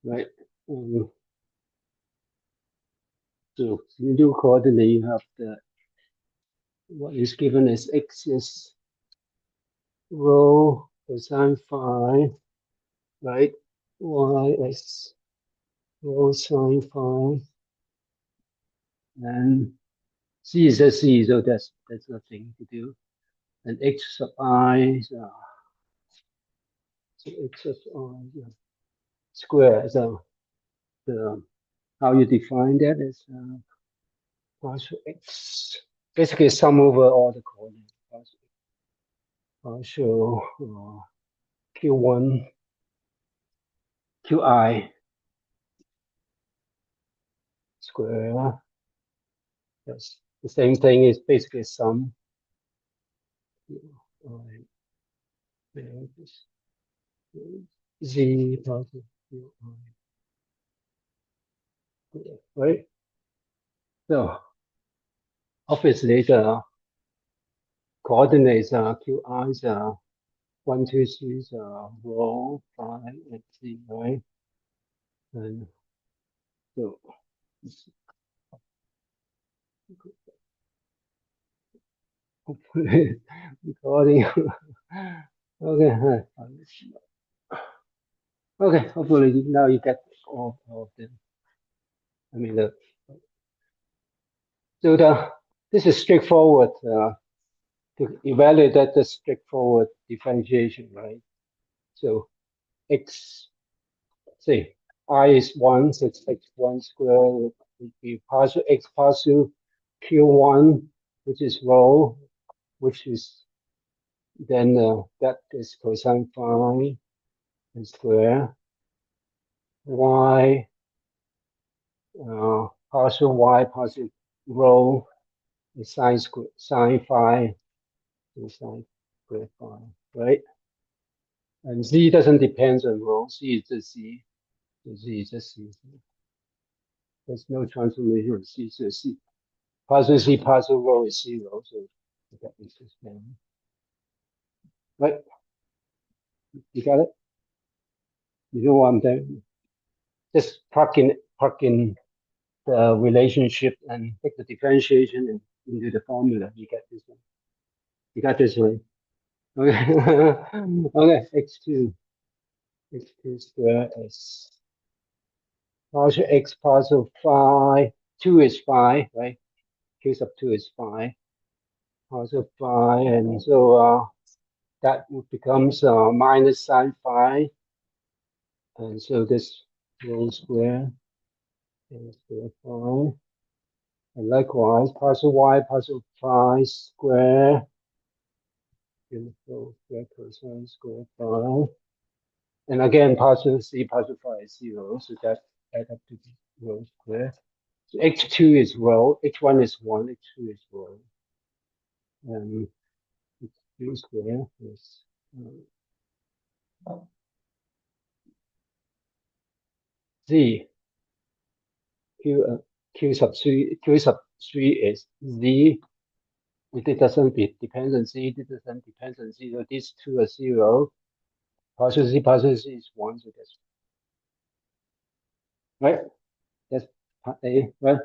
right? So new coordinate, you have the what is given as x is rho cosine phi, right? Y is rho sine phi, and c is a c, so that's nothing to do. And x sub I is so x sub I square. So the how you define that is partial x, basically sum over all the coordinates. Partial q1 qi square. Yes, the same thing is basically sum. Z partial qi, right? So obviously the coordinates are qi are 1, 2, 3 rho, phi, and z, right? And so hopefully recording. Okay, okay. Hopefully now you get all of them. I mean, so this is straightforward to evaluate that the straightforward differentiation, right? So x, say I is 1, so it's x1 squared would be partial x partial q1, which is rho, which is then that is cosine phi and square y partial y partial rho is sine phi is sine square phi, right? And z doesn't depend on rho. Z is just z. So z is just z. There's no transformation of z. So z partial z partial rho is 0. So that is just them. Right? You got it? You know what I'm doing? Just plug in the relationship and take the differentiation and into the formula. You get this one. You got this one. Okay. Okay. X2 square is partial x partial phi. 2 is phi, right? Q sub 2 is phi. Partial phi. And so that becomes minus sine phi. And so this rho square is square phi. And likewise, partial y partial phi square. Square cosine square phi. And again, partial c partial phi is 0. So that add up to rho square. So h2 is rho, h1 is 1, h2 is rho. And h2 square is z. Q sub 3 is z. It doesn't depend on z, it doesn't depend on z. So these two are 0. Partial z is 1. So that's right. That's part A, right?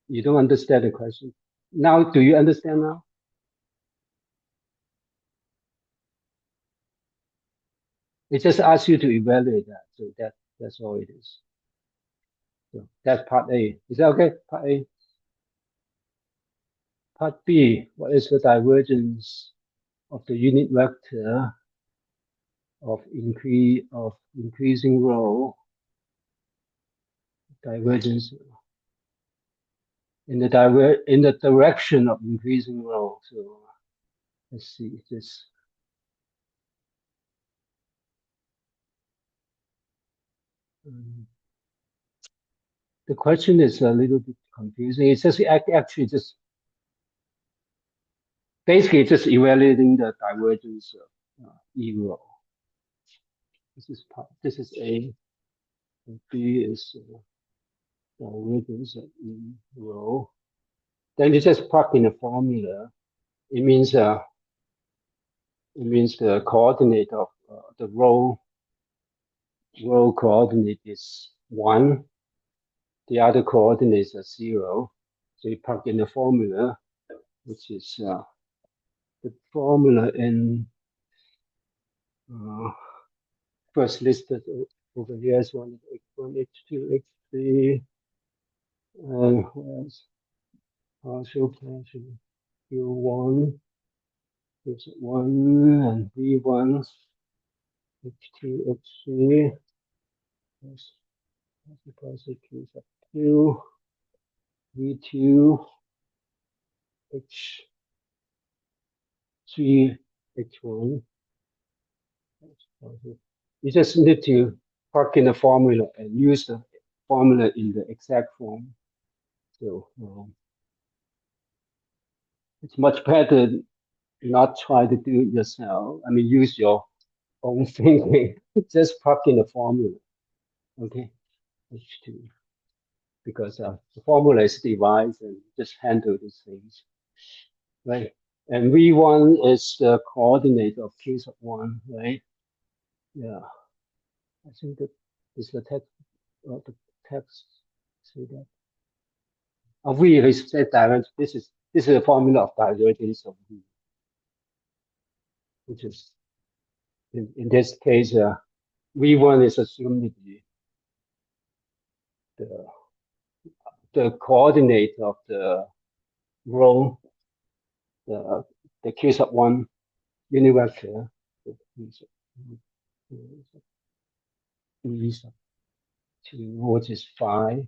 You don't understand the question. Now, do you understand now? It just asks you to evaluate that. So that's all it is. So that's part A. Is that okay? Part A. Part B. What is the divergence of the unit vector of increasing rho? Divergence in the direction of increasing rho. So let's see this. The question is a little bit confusing. It's just actually just basically just evaluating the divergence of E rho. This is A, and B is divergence of E rho. Then you just plug in a formula. It means It means the coordinate of the row coordinate is 1. The other coordinates are 0. So you plug in the formula, which is the formula in first listed over here is 1 x1, x2, x3, and where's partial partial q1 is 1 and v1 x2, x3 plus partial q sub 2 v2 h3 h1. You just need to plug in the formula and use the formula in the exact form. So it's much better not try to do it yourself. I mean, use your own thinking. Just plug in the formula. Okay, H2. Because the formula is devised and just handle these things. Right? And V1 is the coordinate of Q sub 1, right? Yeah. I think that is the text. The text say that. V is said divergence. This is a formula of divergence of V, which is in this case V1 is assumed to be the coordinate of the row, the Q sub 1 unit vector, V sub 2, which is 5,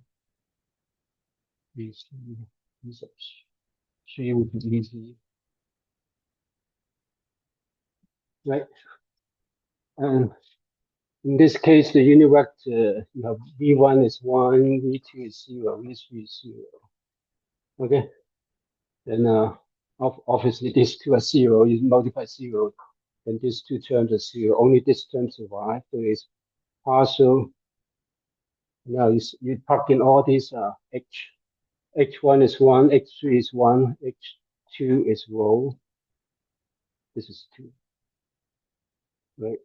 V sub 3 would be easy, right? And in this case, the unit vector, you have V1 is 1, V2 is 0, V3 is 0. Okay, then obviously these two are 0. You multiply 0, then these two terms are 0. Only this term survives. So it's partial. Now you plug in all these H1 is 1, H3 is 1, H2 is row. This is 2, right?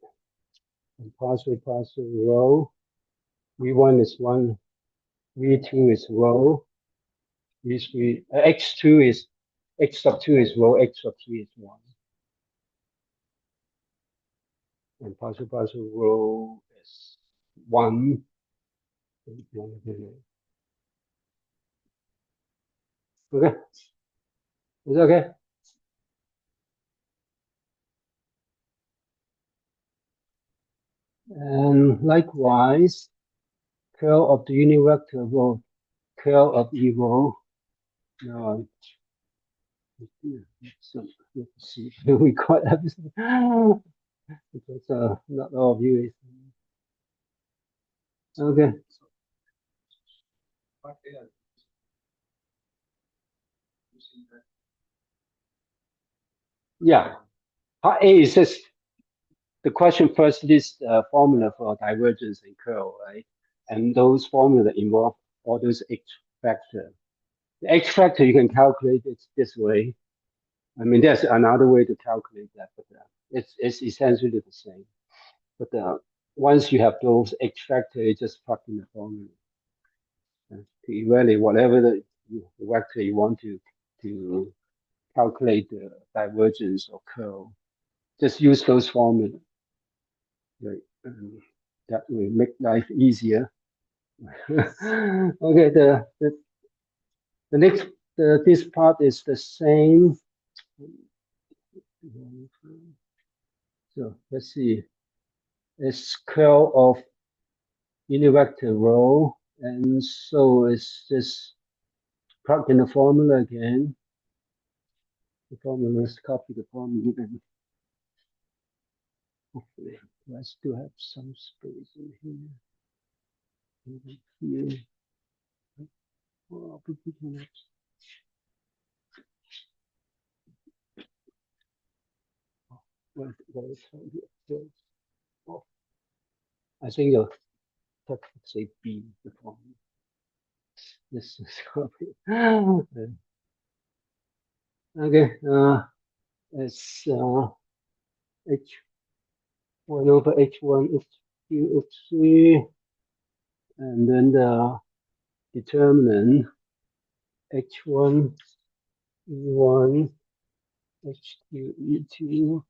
And partial row. V1 is 1, V2 is row. V3, X2 is, X sub 2 is row, X sub 3 is 1. And partial row is 1. Okay, is that okay? And likewise, curl of the unit vector row, curl of E row. Now, so let's see, we got everything because not all of you is okay. Yeah, part A is just the question first lists formula for divergence and curl, right? And those formula involve all those X factor. The X factor you can calculate it this way. I mean, there's another way to calculate that, but it's essentially the same. But once you have those X factor, you just plug in the formula to evaluate whatever the vector you want to calculate the divergence or curl. Just use those formulas. Right? That will make life easier. Okay, the next this part is the same. So let's see. It's curl of unit vector row, and so it's just plug in the formula again. The formula, let's copy the formula and hopefully I still have some space in here. Here. Oh, oh, I think the text would say B, the formula. This is copy. Okay, it's h1 over h1, h2, h3, and then the determinant h1, e1, h2, e2,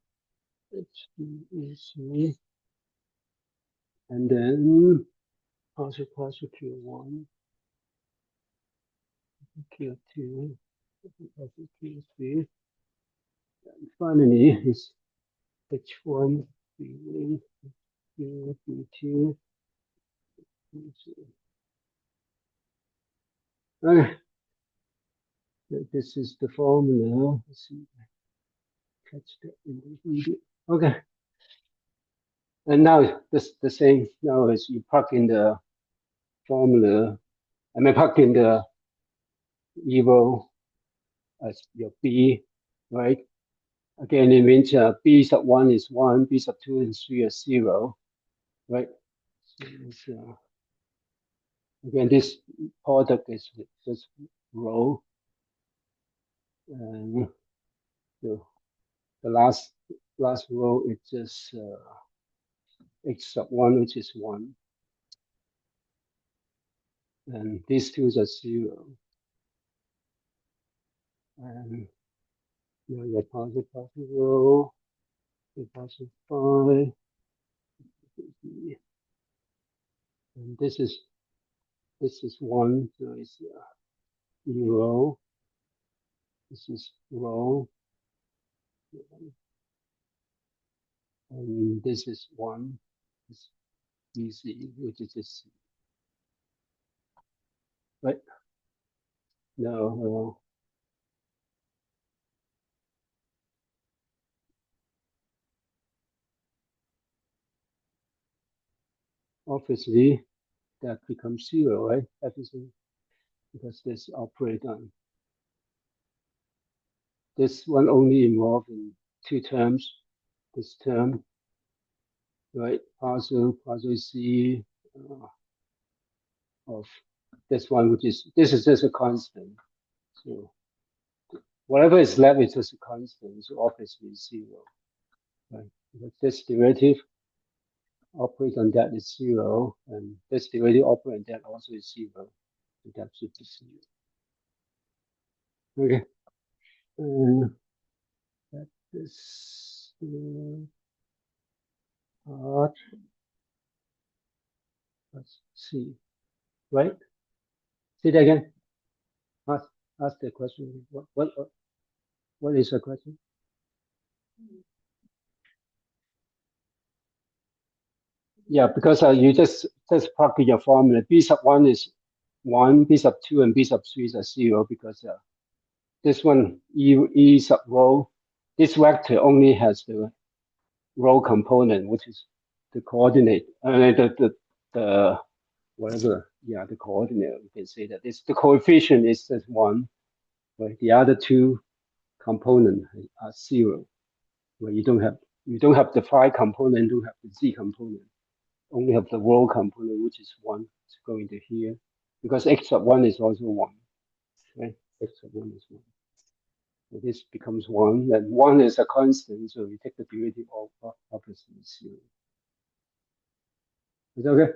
h2, e3, and then partial q1, q2, partial q3. And finally, is h1, b1, b2, b2. Okay, this is the formula. Let's see, catch that in the video. Okay, and now this the same. Now is you plug in the formula. I mean, plug in the evo as your b, right? Again, it means b sub 1 is 1, b sub 2 and 3 is 0, right? So it's, again, this product is this row, and the last row is just h sub 1, which is 1, and these two are 0. And your positive row, your positive 5, and this is 1, so it's e row. This is row, and this is 1. It's easy, which is this, right? No, obviously that becomes 0, right? Everything, because this operate on this one only involved in two terms. This term, right? Partial C of this one, which is this is just a constant. So whatever is left is just a constant. So obviously it's 0, right? But this derivative operate on that is 0, and this derivative operate on that also is 0. So that should be 0. Okay. That is part. Let's see. Right? Say that again. Ask, ask the question. What is the question? Yeah, because you just plug in your formula. B sub 1 is 1, B sub 2 and B sub 3 is 0, because this one, E sub row, this vector only has the row component, which is the coordinate, the whatever, yeah, the coordinate, you can say that. It's the coefficient is just 1, right? The other two components are 0, where you don't have the phi component, don't have the z component, only have the row component, which is 1. It's going to here, because x sub 1 is also 1, right? X sub 1 is 1. So this becomes 1, and 1 is a constant, so you take the derivative of obviously 0. Is that okay?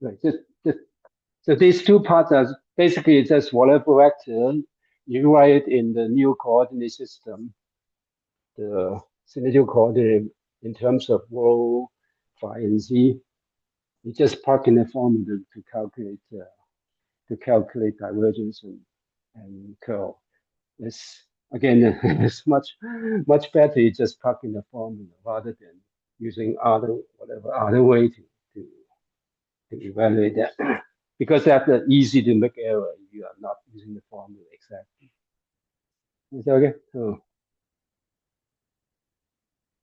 Right. So these two parts are basically just whatever vector you write in the new coordinate system, the cylindrical coordinate in terms of rho, phi, and z. You just plug in the formula to calculate divergence and curl. It's again it's much better you just plug in the formula rather than using other way to evaluate that. Because that's easy to make error if you are not using the formula exactly. Is that okay? So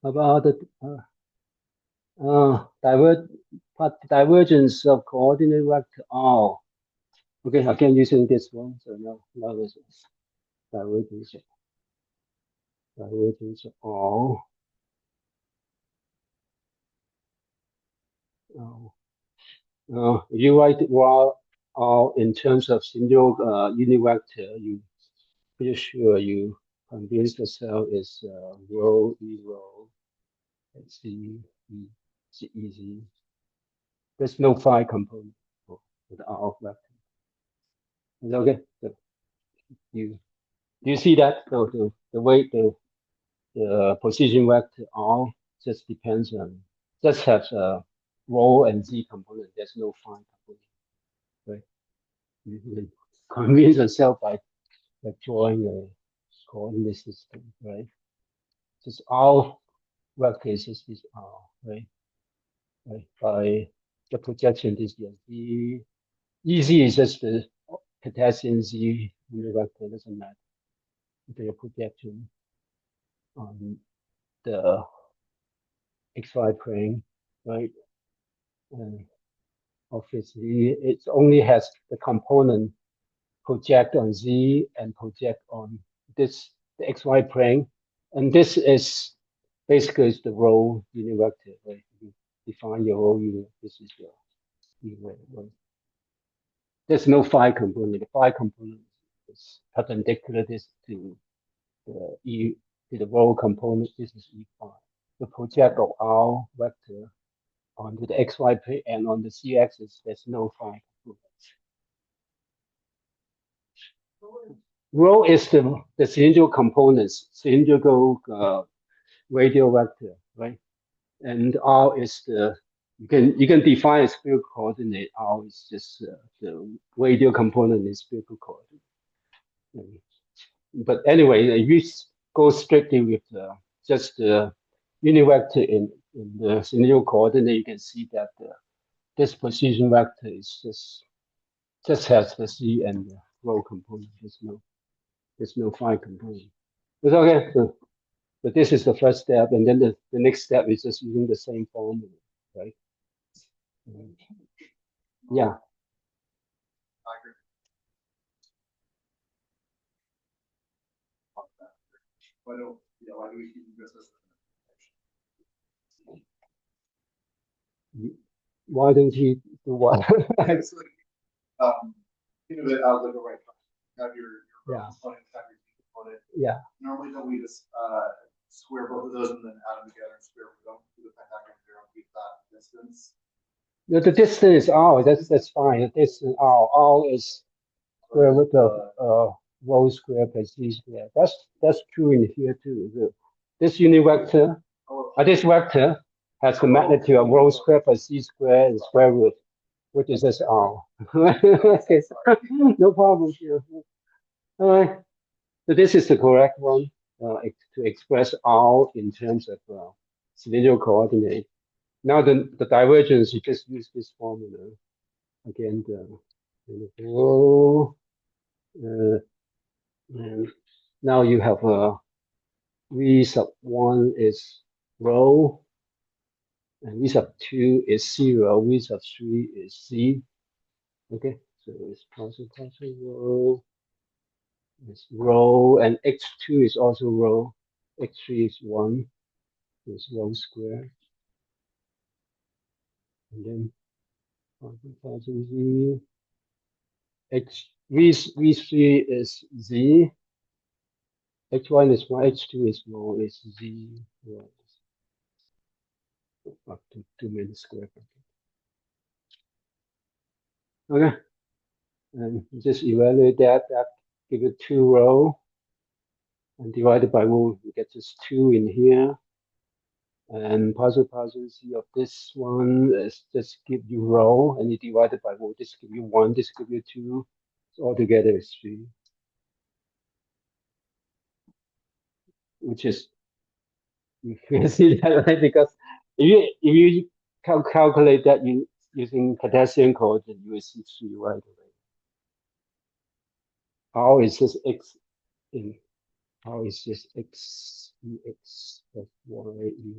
about the divergence of coordinate vector R. Okay, again using this one. So now this is divergence of R. You write R in terms of single unit vector, you pretty sure you convince yourself is rho E rho Z E Z E Z. There's no phi component for the R vector. Okay, so you do you see that? So the way the position vector R just depends on just has a rho and Z component. There's no phi component, right? You can convince yourself by drawing a coordinate system, right? Just R vector is just this R, right? Right. By the projection this is Z. EZ is just the Cartesian Z unit vector, doesn't matter. The projection on the XY plane, right? And obviously, it only has the component project on Z and project on this the XY plane, and this is basically is the rho unit vector, right? You define your rho unit. This is your unit, right? There's no phi component. The phi component is perpendicular this to the E to the rho component. This is E phi. The project of R vector onto the XY plane and on the Z axis, there's no phi component. Rho is the cylindrical components, cylindrical radial vector, right? And R is the you can define a spherical coordinate. R is just the radial component is spherical coordinate. But anyway, you go strictly with just the unit vector in the cylindrical coordinate. You can see that this position vector is just has the Z and the rho component. There's no phi component. But okay, but this is the first step, and then the next step is just using the same formula, right? Yeah. Why do we keep this as Why don't you do what? Think of it as like a right triangle. Have your Yeah. component, have your Z component. Yeah. Normally, don't we just square both of those and then add them together and square? We don't do the pentagon here and keep that distance. The distance is R. That's fine. The distance R is square root of rho square plus Z square. That's true in here too. This unit vector, this vector has the magnitude of rho square plus Z square and square root, which is just R. Okay, no problem here. All right. So this is the correct one to express R in terms of cylindrical coordinate. Now the divergence, you just use this formula. Again, the rho, and now you have V sub 1 is rho, and V sub 2 is 0, V sub 3 is Z. Okay, so it's partial rho. It's rho, and x2 is also rho. X3 is 1. It's rho squared. And then Z. V3 is Z. H1 is 1, H2 is rho, is Z. Up to 2 minutes square. Okay. And just evaluate that give it 2 rho. And divided by rho, you get just 2 in here. And partial Z of this one is just give you rho, and you divide it by rho. This give you 1, this give you 2. So altogether is 3. Which is, you can see that, right? Because if you calculate that using Cartesian coordinate, you will see 3 right away. R is just x in R is just x ex plus y e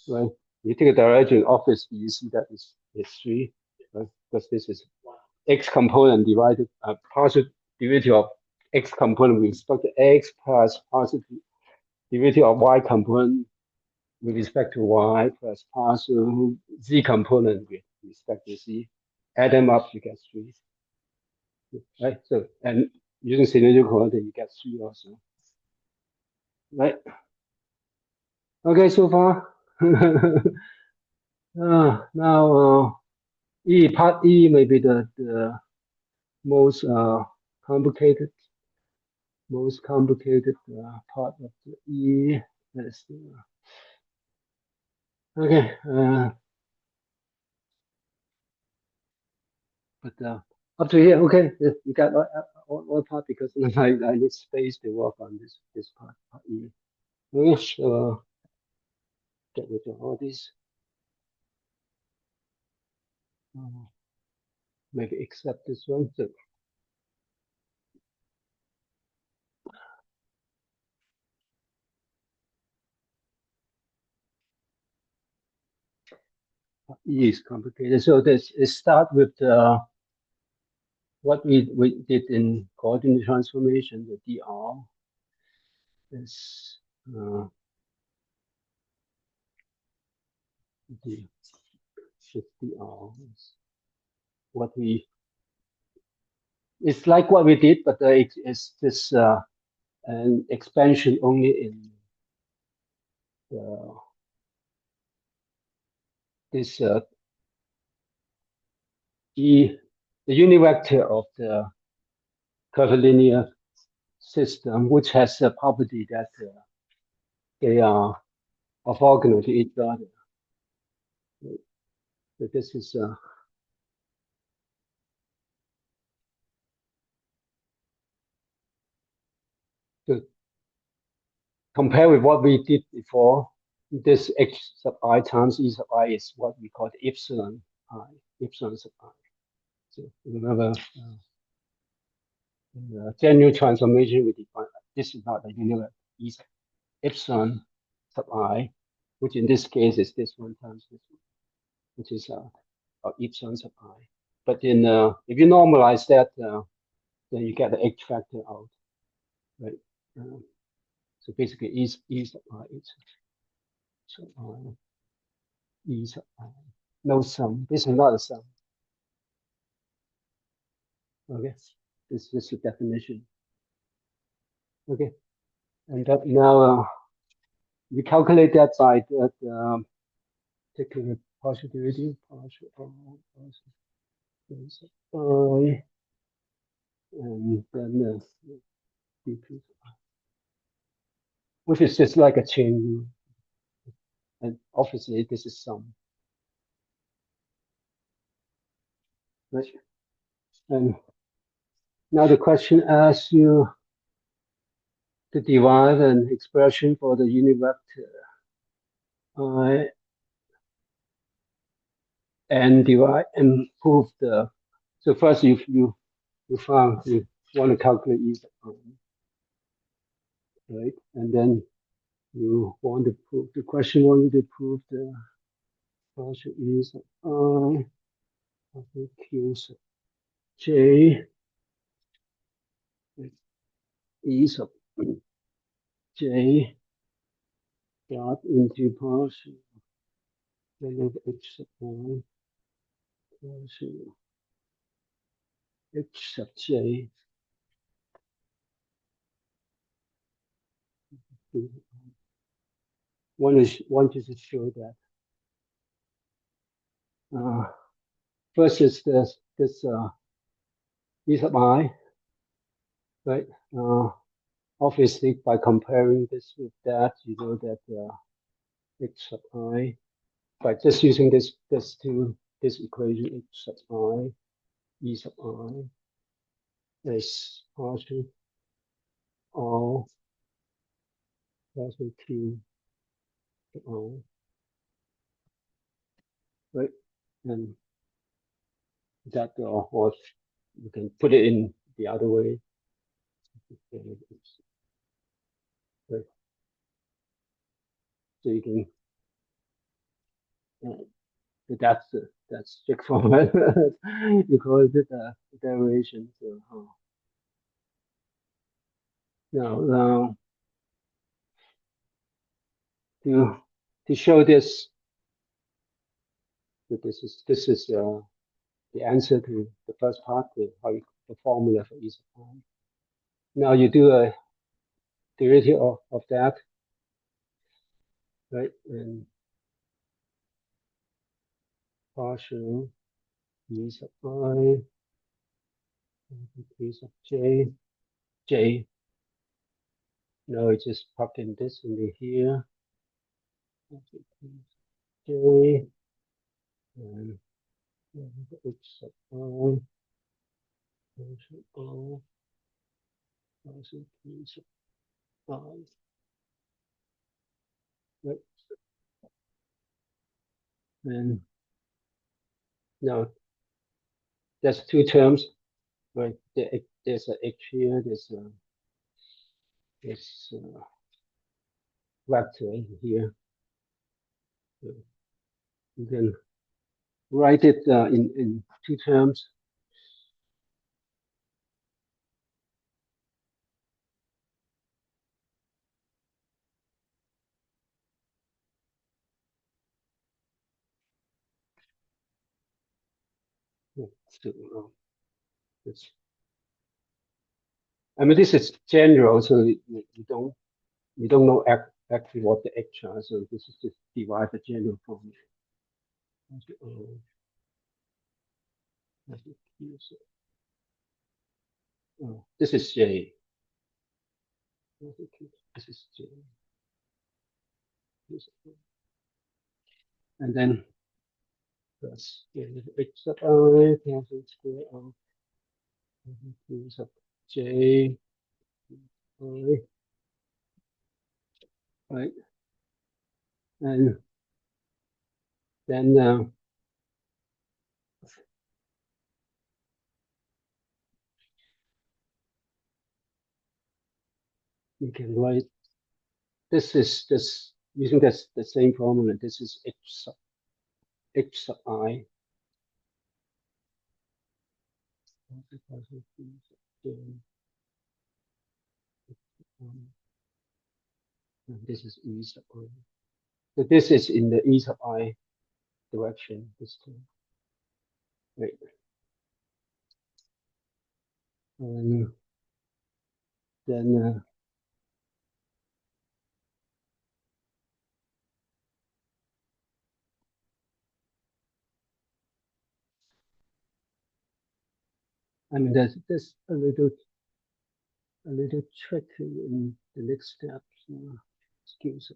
right? You take a direction, obviously you see that is 3, right? Because this is x component divided partial derivative of x component with respect to x plus partial derivative of y component with respect to y plus partial z component with respect to z. Add them up, you get 3. right? So, and using cylindrical coordinate, you get 3 also, right? Okay, so far. Now, part E may be the most complicated, part of the E. Let's see. Okay, but up to here, okay, you got all part because I need space to work on this part E. Okay, so get rid of all these. Maybe except this one. So E is complicated. So this it start with what we did in coordinate transformation, the dr is the dr is what we. It's like what we did, but it's this an expansion only in this E, the unit vector of the curvilinear system, which has a property that they are orthogonal to each other. So this is to compare with what we did before. This h sub I times e sub I is what we call epsilon I, epsilon sub I. So remember, in the general transformation we define this is not a unit e sub epsilon sub I, which in this case is this one times this one, which is epsilon sub I. But in if you normalize that, then you get the h factor out, right? So basically, e sub I is sub I, e sub I. No sum. This is not a sum. Okay, this is the definition. Okay, and that now we calculate that by that taking a partial derivative, and then dp, which is just like a chain rule, and obviously this is sum. Right? And now the question asks you to derive an expression for the unit vector and divide and prove the. So first, you found you want to calculate e sub I, right? And then you want to prove the question wanted to prove the partial e sub I of q sub j e sub j dot into partial of h sub I partial h sub j. One is to show that first is this e sub I, right? Obviously, by comparing this with that, you know that h sub I, by just using this equation, h sub I, e sub I is partial all partial q sub I, right? And that or you can put it in the other way. Right. So you can that's straightforward. You call it derivation. So now to show this, that this is the answer to the first part, how you the formula for e sub I. Now you do a derivative of that, right? And partial e sub I e sub j. Now you just plug in this into here. J and h sub I partial o partial e sub I. Right. And now there's two terms, right? There's a h here, there's a vector here. So you can write it in two terms. So, I mean, this is general, so you don't know actually what the h are. So this is just divide the general formula. This is j. This is j. And then plus h sub I cancel square of q sub j I, right? And then you can write this is this using this the same formula. This is h sub I. And this is e sub I. So this is in the e sub I direction this time. Right. And then I mean there's a little trick in the next step. Excuse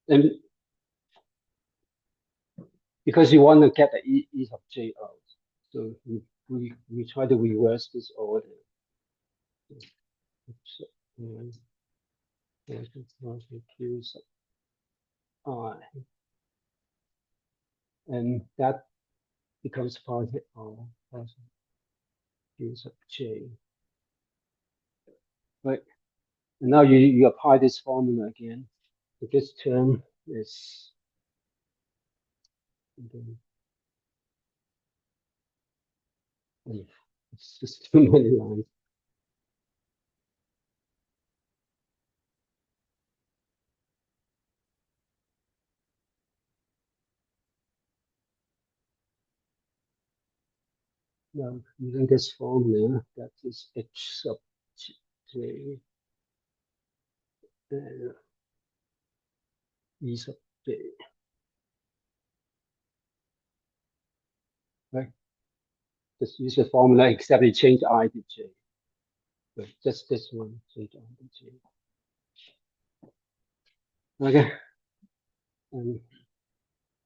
me. And because you want to get the e sub j out, so we try to reverse this order. So, q sub I, and that becomes part of q sub j. Right. And now you apply this formula again. So this term is it's just too many lines. Now using this formula, that is h sub j and e sub j. Right? Just use the formula except you change I to j. Right? Just this one, change I to j. Okay. And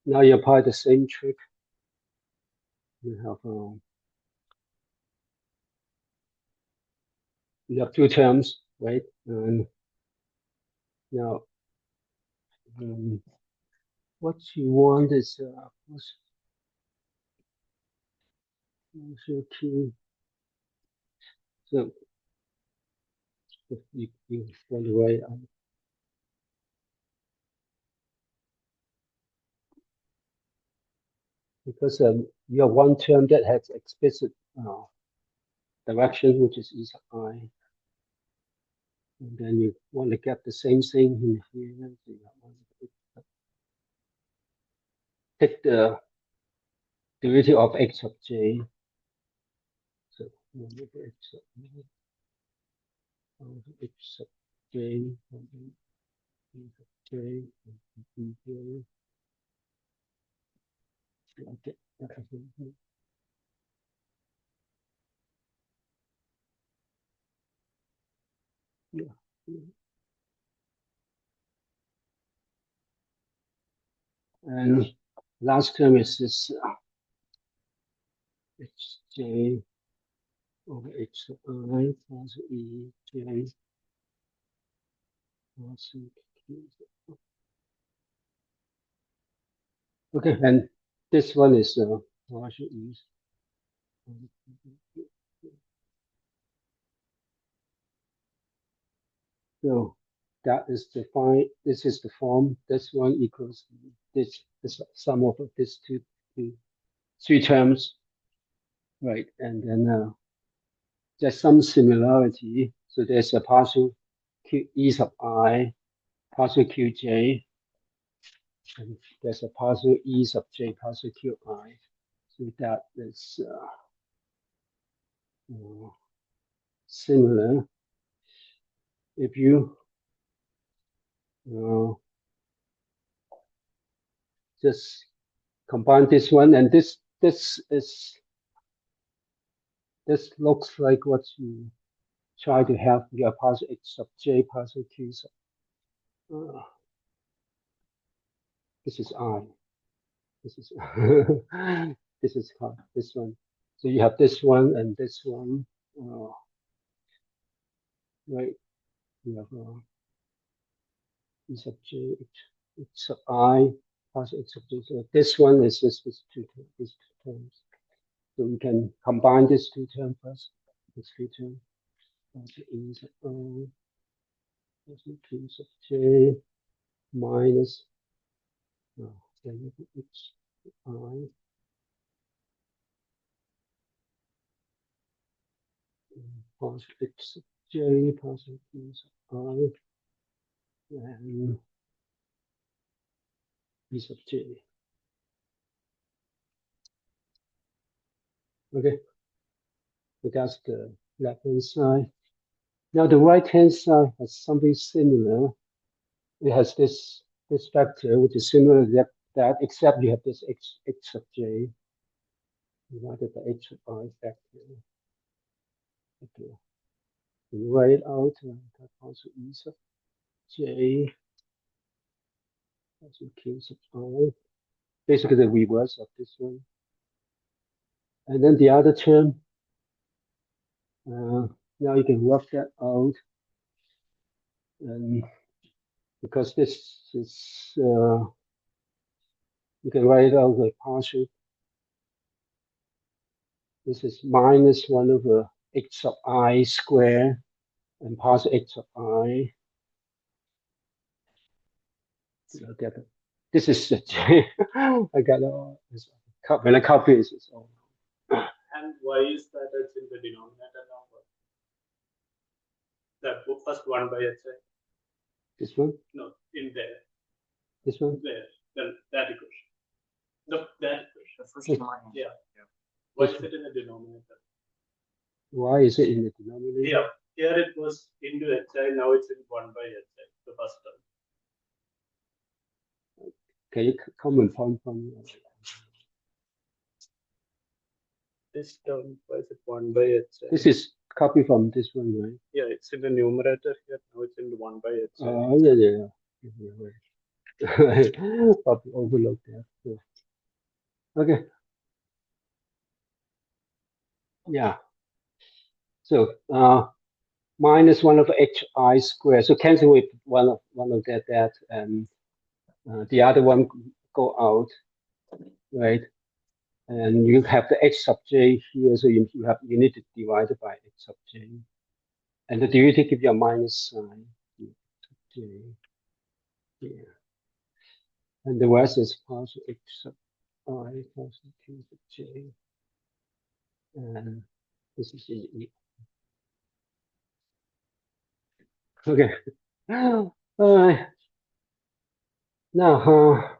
now you apply the same trick. You have two terms, right? And now what you want is key. So if you want to write because you have one term that has explicit direction, which is e sub I, and then you want to get the same thing in here. So you want to take the derivative of x sub j. So 1 over h sub h sub j, e sub j, and ej. Okay. Yeah. And last term is this hj over h sub I plus ej plus q. Okay, and this one is partial e. So that is the this is the form. This one equals this, the sum of these three terms, right? And then there's some similarity. So there's a partial q e sub I, partial qj, and there's a partial e sub j, partial qi. So that is similar. If you just combine this one and this looks like what you try to have your partial h sub j, partial q sub. This is I. This is this is this one. So you have this one and this one, right? You have e sub j, h sub I, partial h sub j. So this one is just these two terms. So we can combine these two terms first. This two terms. E sub I, partial q sub j minus then h I partial h sub j, partial q sub I, and e sub j. Okay, so that's the left-hand side. Now the right-hand side has something similar. It has this vector, which is similar to that, except you have this h sub j divided by h sub I factor. Okay, you write it out, that also e sub j, also q sub I, basically the reverse of this one. And then the other term, now you can work that out. And because this is, you can write it out like partial. This is minus 1 over h sub I square and partial h sub I. Look at it. This is I got all this. When I copy it, it's all. And why is that it's in the denominator number? That first 1 by h. This one? No, in there. This one? There. Then that equation. No, that equation. The first Yes. line. Yeah. Why is it in the denominator? Why is it in the denominator? Yeah. Here it was into hi, now it's in 1 by hi, the first term. Can you comment from This term, why is it 1 by hi? this is copy from this one, right? Yeah, it's in the numerator here. Now it's in the 1 by hi. Yeah. Probably overlooked that. Yeah. Okay. Yeah. So minus 1 over h I squared. So cancel with one of that, and the other one go out, right? And you have the h sub j here, so you need to divide it by h sub j, and the derivative give you a minus sign. J. Yeah. And the rest is partial h sub I partial q sub j, and this is in E. Okay. All right. Now,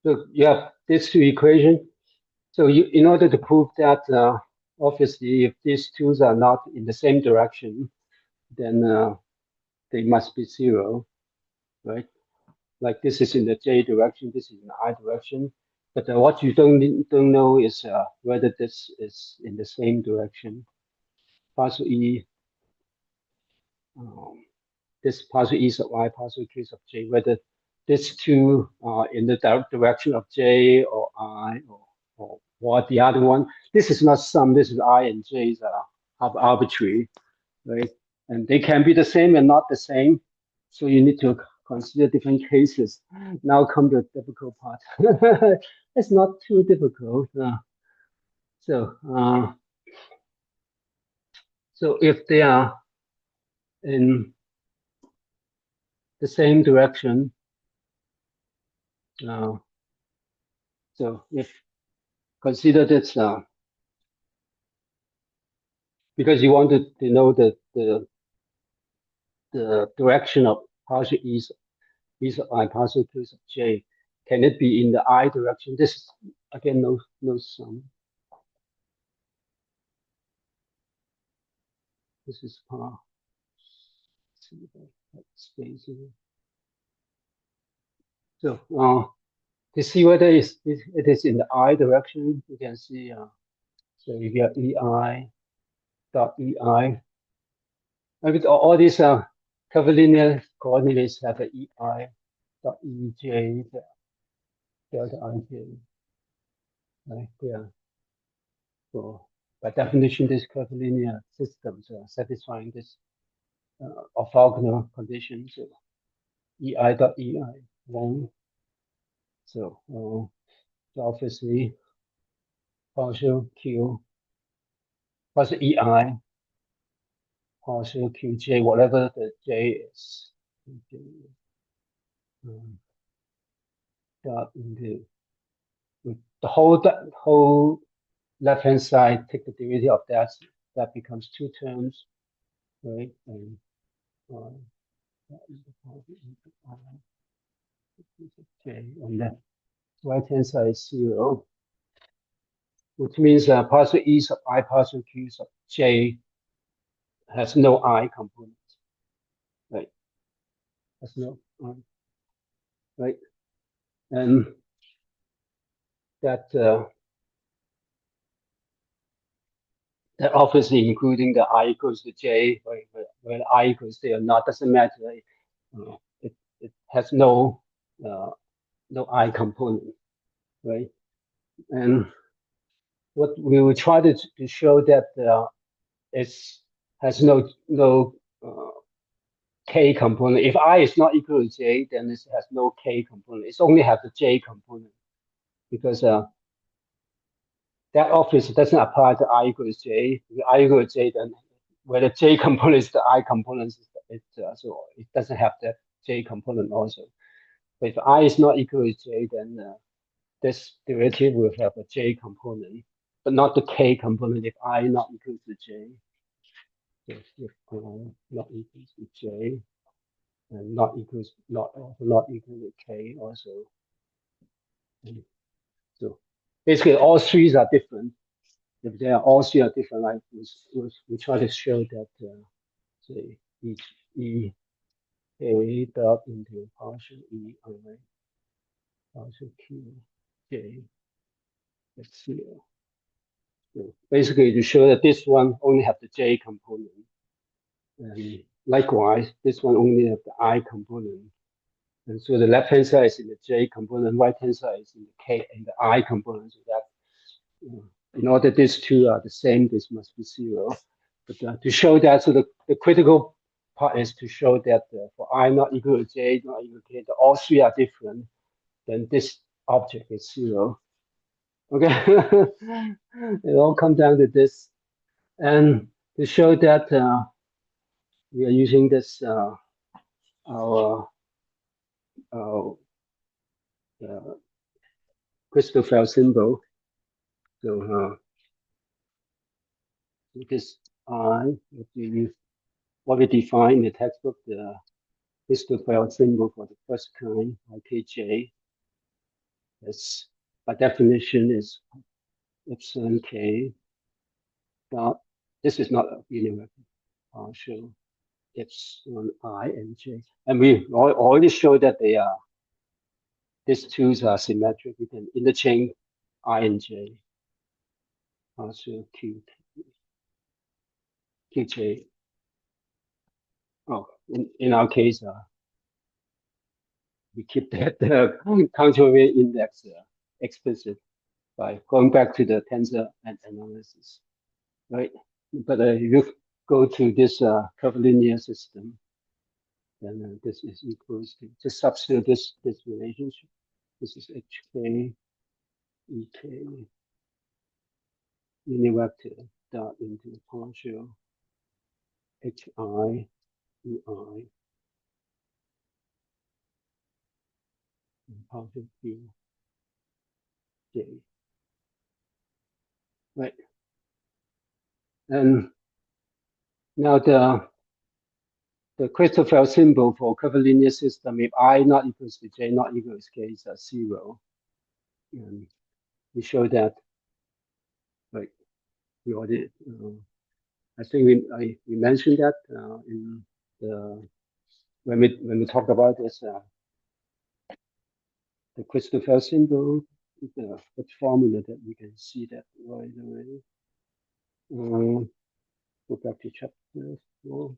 so you have these two equations. So in order to prove that, obviously, if these two are not in the same direction, then they must be zero, right? Like this is in the j direction, this is in the I direction. But what you don't know is whether this is in the same direction. Partial E, this partial E sub I, partial Q sub J, whether these two are in the direction of J or I or what the other one. This is not sum, this is I and J's are arbitrary, right? And they can be the same and not the same. So you need to consider different cases. Now come the difficult part. It's not too difficult. So if they are in the same direction, so if consider that because you wanted to know the direction of partial E sub I, partial Q sub J, can it be in the I direction? This is again no sum. This is part. See that space here. So to see whether it is in the I direction, you can see. So if you have EI dot EI, I mean, all these curvilinear coordinates have an EI dot EJ delta IJ. Right? Yeah. So by definition, these curvilinear systems are satisfying this orthogonal condition. So EI dot EI one. So obviously partial Q partial EI partial QJ, whatever the J is. Dot into the whole left hand side, take the derivative of that becomes two terms, right? And J on the right hand side is 0, which means partial E sub I partial Q sub J has no I component, right? Has no I, right? And that that obviously including the I equals to J, where I equals to or not, doesn't matter. Right? It has no I component, right? And what we will try to show that it has no K component. If I is not equal to J, then it has no K component. It's only have the J component because that obviously doesn't apply to I equals J. If I equals J, then where the J component is the I component, so it doesn't have that J component also. But if I is not equal to J, then this derivative will have a J component, but not the K component if I not equal to J. So if I not equal to J, and not equal to K also. And so basically all three are different. If they are all three are different, like we try to show that say each E A dot into partial E I partial Q J that's 0. So basically to show that this one only have the J component. And likewise, this one only have the I component. And so the left hand side is in the J component, right hand side is in the K and the I component. So that in order these two are the same, this must be 0. But to show that, so the critical part is to show that for I not equal to J, not equal to K, all three are different, then this object is 0. Okay, it all comes down to this. And to show that we are using this our crystal file symbol. So this I, what we define in the textbook, the crystal file symbol for the first kind, IKJ, is by definition is epsilon k dot, this is not a universal partial, epsilon I and j. And we already showed that they are, these twos are symmetric. We can interchange I and j, partial q, qj. Oh, in our case, we keep that counterweight index explicit by going back to the tensor and analysis, right? But if you go to this curvilinear system, then this is equals to, just substitute this relationship. This is hk ek univector dot into partial hi ui and partial q j, right? And now the Christoffel symbol for curvilinear system, if I not equals to j not equals to k, is 0. And we show that, right? We already, I think we mentioned that in the when we talk about this the Christoffel symbol, the formula that we can see that right away. Go back to chapter 4.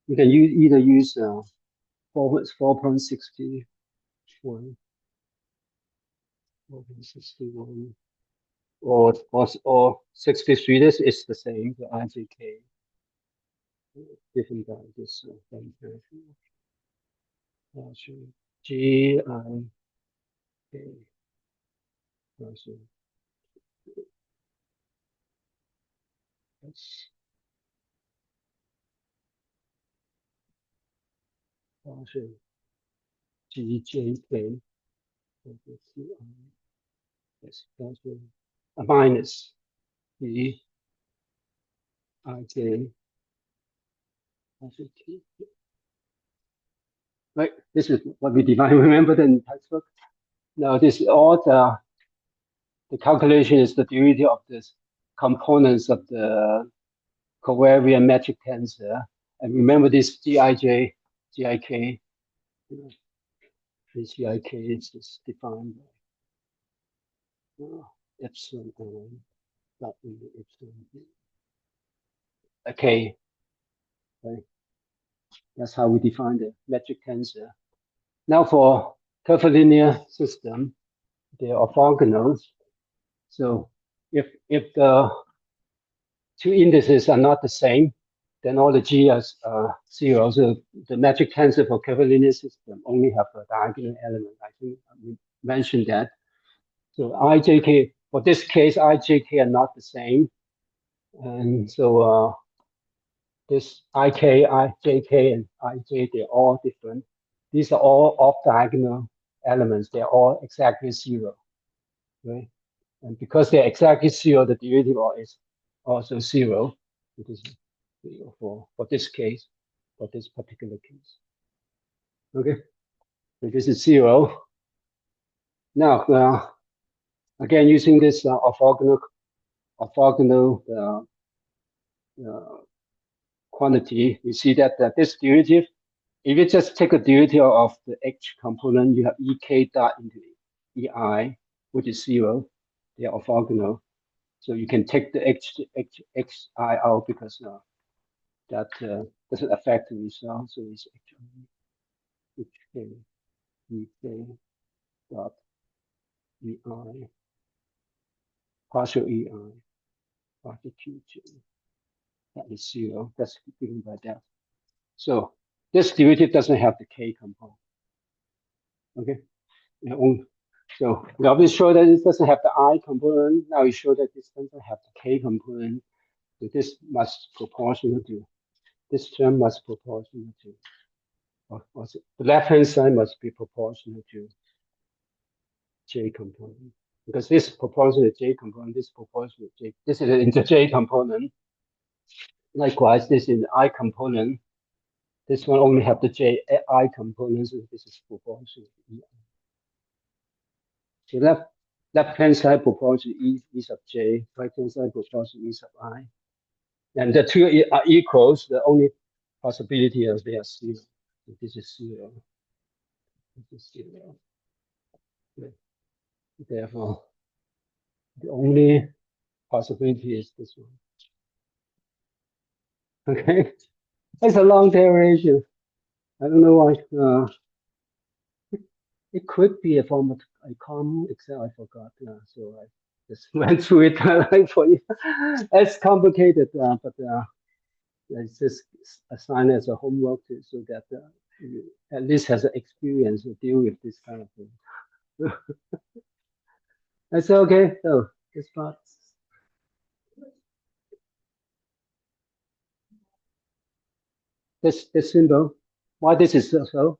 You can either use 4.61, 4.61, or 63. This is the same, the IJK. Different by this G I K. That's partial GJK. Yes, partial a minus GIJ partial T. Right, this is what we define. Remember the textbook? Now this is all the calculation is the derivative of this components of the covariant metric tensor. And remember this GIJ, GIK. This GIK is just defined by epsilon I dot into epsilon B. Okay, right? That's how we define the metric tensor. Now for curvilinear system, they are orthogonal. So if the two indices are not the same, then all the G are 0. So the metric tensor for curvilinear system only have a diagonal element. I think we mentioned that. So IJK, for this case, IJK are not the same. And so this IK, IJK, and IJ, they're all different. These are all off-diagonal elements. They're all exactly 0, right? And because they're exactly 0, the derivative is also 0. It is 0 for this case, for this particular case. Okay, so this is 0. Now, again, using this orthogonal quantity, we see that this derivative, if you just take a derivative of the h component, you have ek dot into ei, which is 0. They are orthogonal. So you can take the xi out because that doesn't affect the result. So it's actually hk ek dot ei partial ei partial qj. That is 0. That's given by that. So this derivative doesn't have the k component. Okay. So we always show that it doesn't have the I component. Now we show that this doesn't have the K component. So this must proportional to, this term must proportional to, the left-hand side must be proportional to J component. because this proportional J component, this proportional J, this is in the J component. Likewise, this is the I component. This one only have the J I component, so this is proportional. So left hand side proportional E sub J, right hand side proportional E sub I. And the two are equals, the only possibility is they are zero. So this is zero. This is zero. Okay. Therefore, the only possibility is this one. Okay, it's a long derivation. I don't know why. It could be a form of icon, except I forgot. So I just went through it like for you. It's complicated, but it's just assigned as a homework so that you at least has an experience to deal with this kind of thing. That's okay. So this part. This symbol. Why this is so?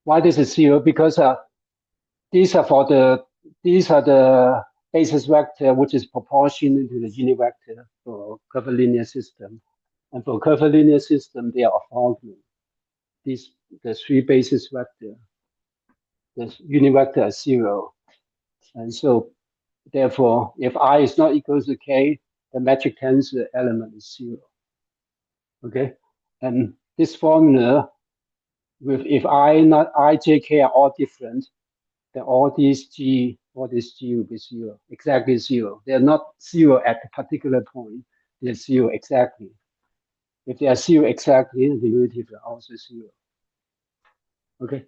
Why this is zero? Because these are the basis vector which is proportional to the unit vector for curvilinear system, and for curvilinear system they are orthogonal. These the three basis vector. The unit vector is zero, and so therefore, if I is not equal to k, the metric tensor element is zero. Okay, and this formula with if I not I, j, k are all different, then all these g will be zero, exactly zero. They're not zero at a particular point. They're zero exactly. If they are zero exactly, the derivatives are also zero. Okay,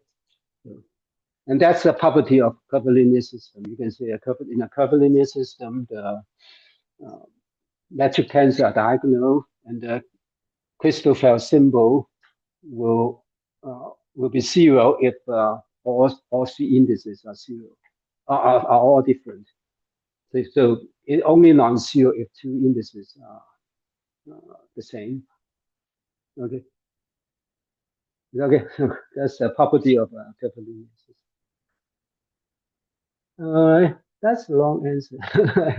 and that's the property of curvilinear system. You can say in a curvilinear system, the metric tensor are diagonal, and the Christoffel symbol will be zero if all three indices are zero, are all different. So it only non-zero if two indices are the same. Okay. Okay. That's the property of curvilinear system. All right. That's a long answer.